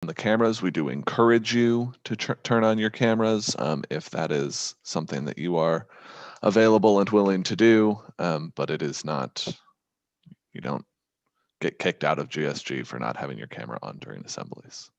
the cameras. We do encourage you to turn on your cameras if that is something that you are available and willing to do, but it is not, you don't get kicked out of GSG for not having your camera on during assemblies.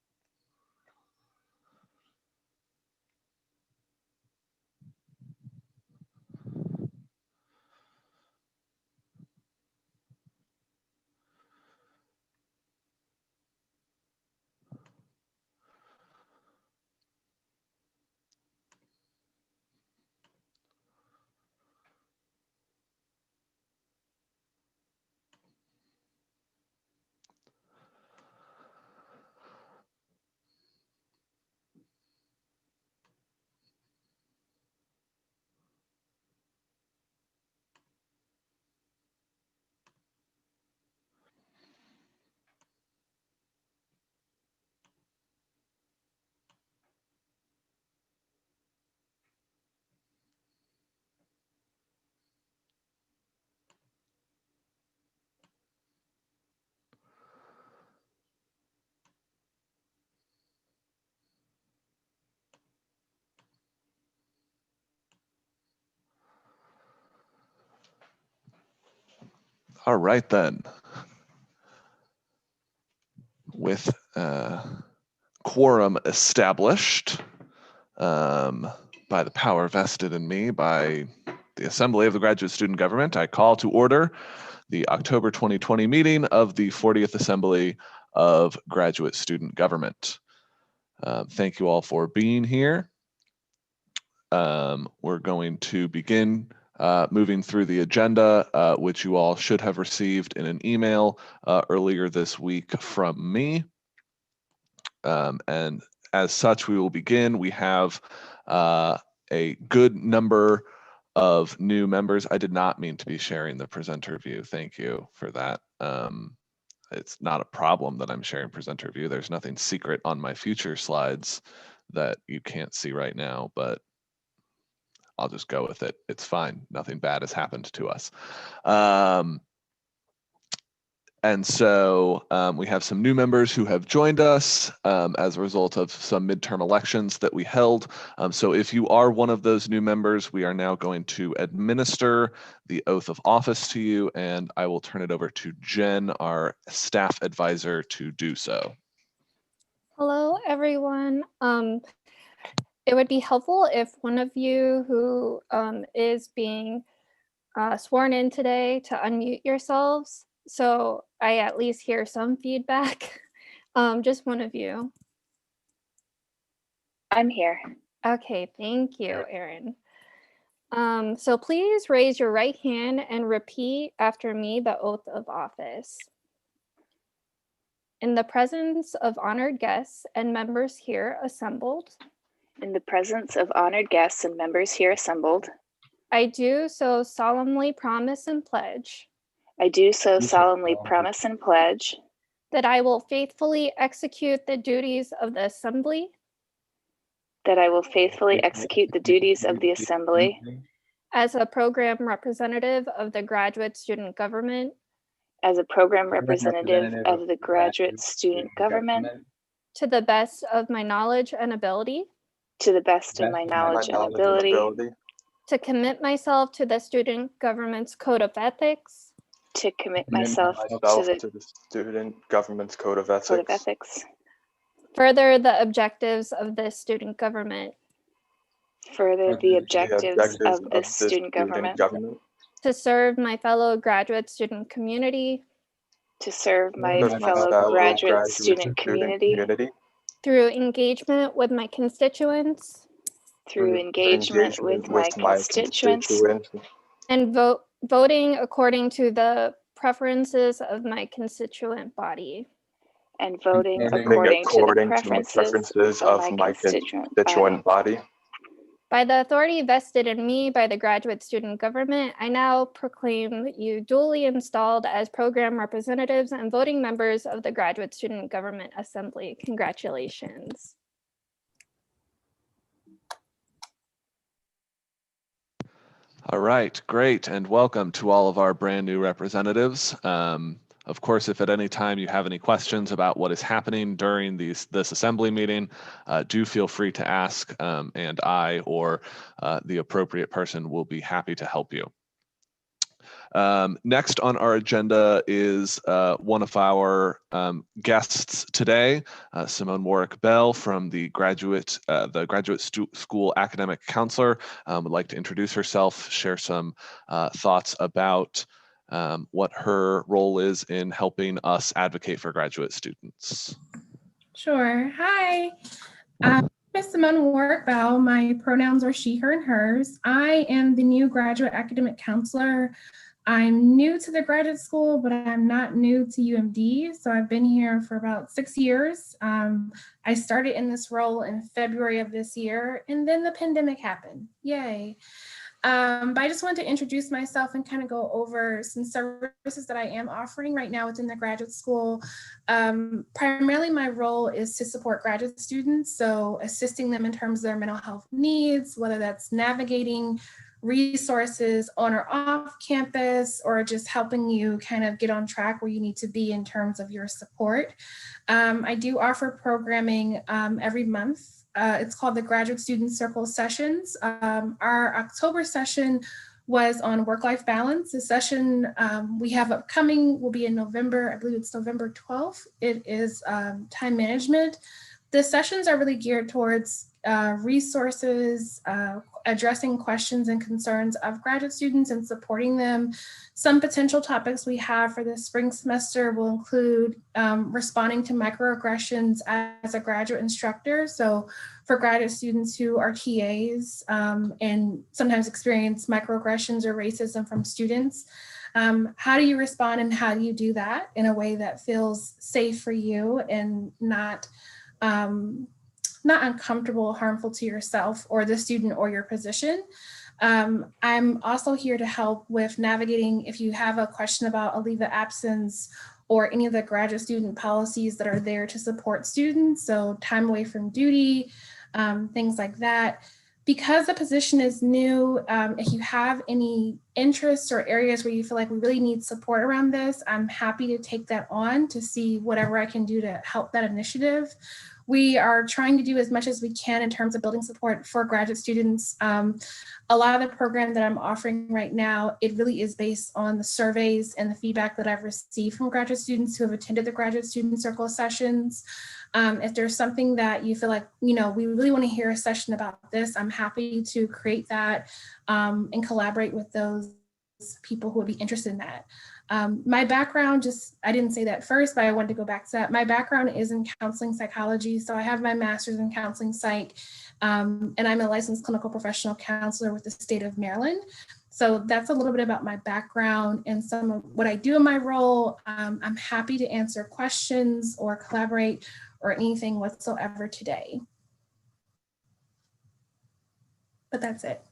All right then. With quorum established by the power vested in me by the Assembly of the Graduate Student Government, I call to order the October 2020 meeting of the 40th Assembly of Graduate Student Government. Thank you all for being here. We're going to begin moving through the agenda, which you all should have received in an email earlier this week from me. And as such, we will begin. We have a good number of new members. I did not mean to be sharing the presenter view. Thank you for that. It's not a problem that I'm sharing presenter view. There's nothing secret on my future slides that you can't see right now, but I'll just go with it. It's fine. Nothing bad has happened to us. And so we have some new members who have joined us as a result of some midterm elections that we held. So if you are one of those new members, we are now going to administer the oath of office to you, and I will turn it over to Jen, our staff advisor, to do so. Hello, everyone. It would be helpful if one of you who is being sworn in today to unmute yourselves, so I at least hear some feedback. Just one of you. I'm here. Okay, thank you, Erin. So please raise your right hand and repeat after me the oath of office. In the presence of honored guests and members here assembled, In the presence of honored guests and members here assembled, I do so solemnly promise and pledge I do so solemnly promise and pledge that I will faithfully execute the duties of the Assembly that I will faithfully execute the duties of the Assembly as a program representative of the Graduate Student Government as a program representative of the Graduate Student Government to the best of my knowledge and ability, to the best of my knowledge and ability, to commit myself to the Student Government's Code of Ethics, to commit myself to the Student Government's Code of Code of Ethics, Ethics, further the objectives of the student government, further the objectives of the student government, to serve my fellow graduate student community to serve my fellow graduate student community through engagement with my constituents through engagement with my constituents and voting according to the preferences of my constituent body. and voting according to the preferences of my constituent body. By the authority vested in me by the Graduate Student Government, I now proclaim you duly installed as program representatives and voting members of the Graduate Student Government Assembly. Congratulations. All right, great, and welcome to all of our brand new representatives. Of course, if at any time you have any questions about what is happening during this assembly meeting, do feel free to ask, and I or the appropriate person will be happy to help you. Next on our agenda is one of our guests today, Simone Warwick Bell from the Graduate School Academic Counselor. Would like to introduce herself, share some thoughts about what her role is in helping us advocate for graduate students. Sure. Hi. I'm Simone Warwick Bell. My pronouns are she, her, and hers. I am the new graduate academic counselor. I'm new to the graduate school, but I'm not new to UMD. So I've been here for about 6 years. I started in this role in February of this year, and then the pandemic happened. Yay. But I just wanted to introduce myself and kind of go over some services that I am offering right now within the graduate school. Primarily my role is to support graduate students, so assisting them in terms of their mental health needs, whether that's navigating resources on or off campus, or just helping you kind of get on track where you need to be in terms of your support. I do offer programming every month. It's called the Graduate Student Circle Sessions. Our October session was on work-life balance. The session we have upcoming will be in November. I believe it's November 12th. It is time management. The sessions are really geared towards resources, addressing questions and concerns of graduate students and supporting them. Some potential topics we have for the spring semester will include responding to microaggressions as a graduate instructor. So for graduate students who are TAs and sometimes experience microaggressions or racism from students, how do you respond and how do you do that in a way that feels safe for you and not uncomfortable, harmful to yourself or the student or your position. I'm also here to help with navigating if you have a question about a leave of absence or any of the graduate student policies that are there to support students. So time away from duty, things like that. Because the position is new, if you have any interests or areas where you feel like we really need support around this, I'm happy to take that on to see whatever I can do to help that initiative. We are trying to do as much as we can in terms of building support for graduate students. A lot of the program that I'm offering right now, it really is based on the surveys and the feedback that I've received from graduate students who have attended the Graduate Student Circle sessions. If there's something that you feel like, we really want to hear a session about this, I'm happy to create that and collaborate with those people who would be interested in that. My background, I didn't say that first, but I wanted to go back to that. My background is in counseling psychology. So I have my master's in counseling psych, and I'm a licensed clinical professional counselor with the state of Maryland. So that's a little bit about my background and some of what I do in my role. I'm happy to answer questions or collaborate or anything whatsoever today. But that's it.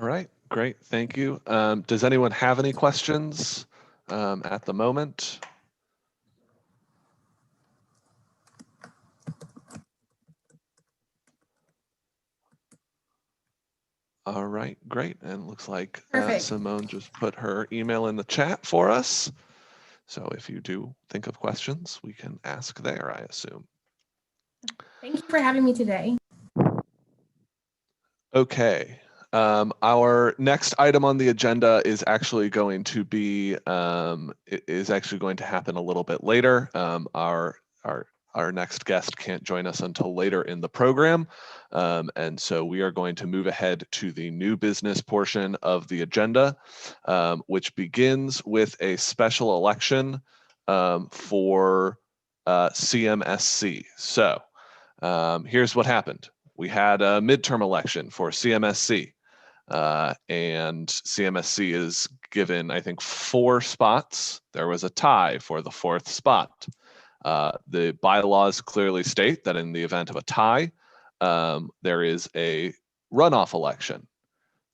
All right, great, thank you. Does anyone have any questions at the moment? All right, great. And it looks like Simone just put her email in the chat for us. So if you do think of questions, we can ask there, I assume. Thank you for having me today. Okay. Our next item on the agenda is actually going to be, happen a little bit later. Our next guest can't join us until later in the program. And so we are going to move ahead to the new business portion of the agenda, which begins with a special election for CMSC. So here's what happened. We had a midterm election for CMSC. And CMSC is given, I think, 4 spots. There was a tie for the 4th spot. The bylaws clearly state that in the event of a tie, there is a runoff election.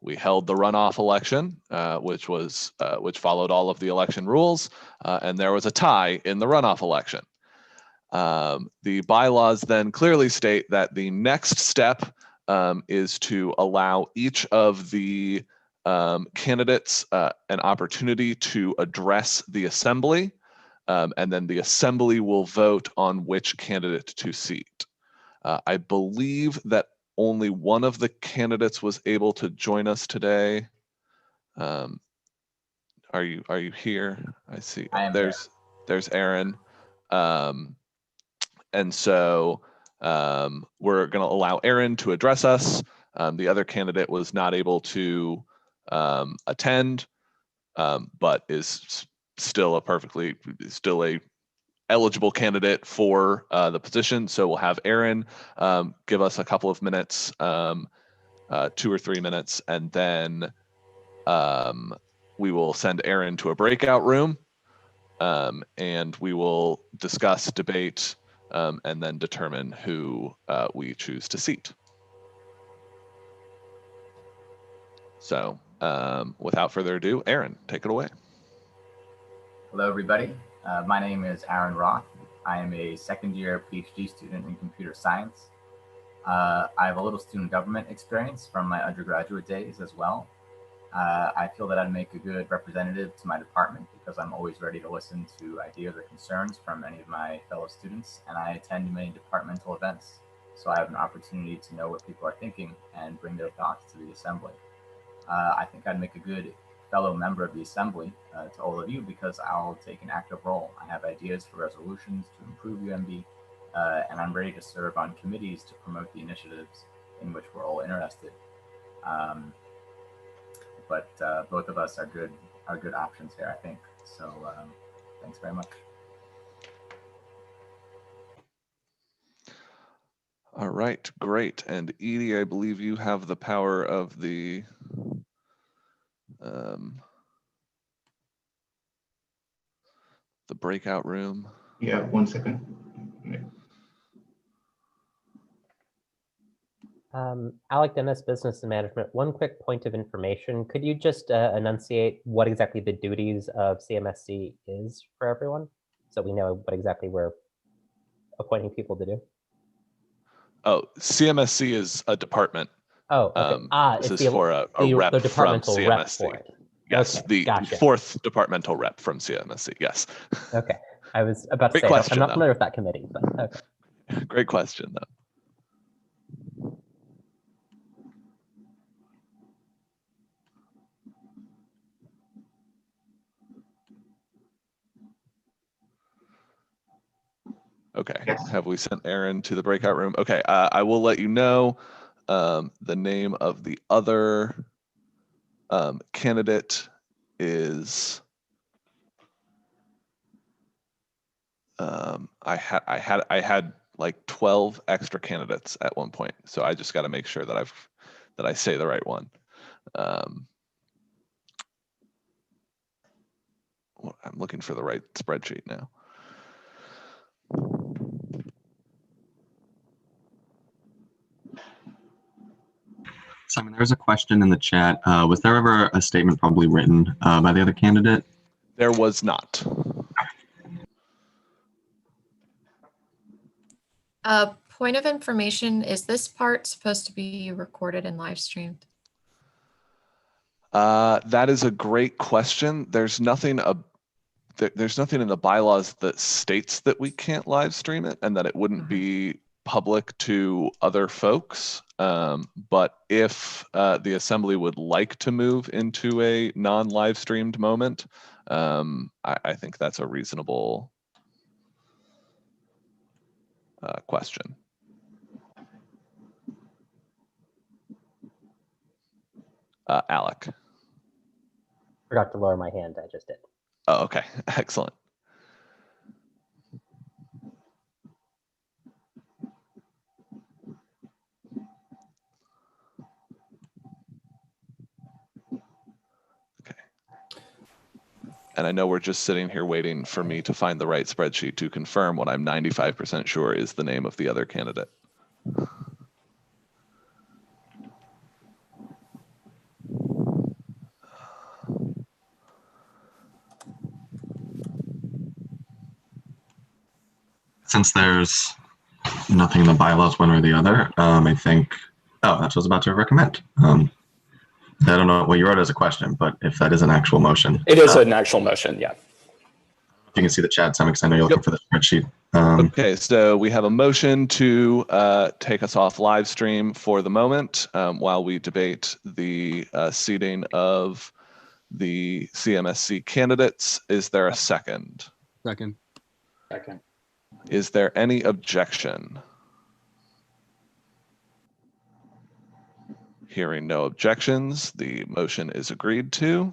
We held the runoff election, which followed all of the election rules, and there was a tie in the runoff election. The bylaws then clearly state that the next step is to allow each of the candidates an opportunity to address the assembly, and then the assembly will vote on which candidate to seat. I believe that only one of the candidates was able to join us today. Are you here? I see. There's Aaron. And so we're going to allow Aaron to address us. The other candidate was not able to attend, but is still a eligible candidate for the position. So we'll have Aaron give us a couple of minutes, 2 or 3 minutes, and then we will send Aaron to a breakout room, and we will discuss, debate, and then determine who we choose to seat. So without further ado, Aaron, take it away. Hello, everybody. My name is Aaron Roth. I am a second-year PhD student in computer science. I have a little student government experience from my undergraduate days as well. I feel that I'd make a good representative to my department because I'm always ready to listen to ideas or concerns from any of my fellow students, and I attend many departmental events, so I have an opportunity to know what people are thinking and bring their thoughts to the assembly. I think I'd make a good fellow member of the assembly to all of you because I'll take an active role. I have ideas for resolutions to improve UMB, and I'm ready to serve on committees to promote the initiatives in which we're all interested. But both of us are good options here, I think. So thanks very much. All right, great. And Edie, I believe you have the power of the breakout room. Yeah, 1 second. Alec Dennis, Business and Management. One quick point of information. Could you just enunciate what exactly the duties of CMSC is for everyone, so we know what exactly we're appointing people to do? Oh, CMSC is a department. Oh, okay. This is for a rep the departmental from rep CMSC. for it. Yes, Okay, the gotcha. 4th departmental rep from CMSC, yes. Okay, I was about to Great say, question, I'm not though. familiar with that committee, but okay. Great question, though. Okay, Yes. Have we sent Aaron to the breakout room? Okay, I will let you know the name of the other candidate is I had like 12 extra candidates at one point, so I just got to make sure that I say the right one. I'm looking for the right spreadsheet now. Simon, there's a question in the chat. Was there ever a statement probably written by the other candidate? There was not. Point of information, is this part supposed to be recorded and live streamed? That is a great question. There's nothing in the bylaws that states that we can't live stream it and that it wouldn't be public to other folks. But if the assembly would like to move into a non-live streamed moment, I think that's a reasonable question. Alec. Forgot to lower my hand, I just did. Oh, okay, excellent. And I know we're just sitting here waiting for me to find the right spreadsheet to confirm what I'm 95% sure is the name of the other candidate. Since there's nothing in the bylaws one or the other, I think, oh, that's what I was about to recommend. I don't know. Well, you wrote it as a question, but if that is an actual motion. It is an actual motion, yeah. If you can see the chat, Sam, because I know you're looking for the spreadsheet. Okay, so we have a motion to take us off live stream for the moment while we debate the seating of the CMSC candidates. Is there a second? Second. Second. Is there any objection? Hearing no objections, the motion is agreed to.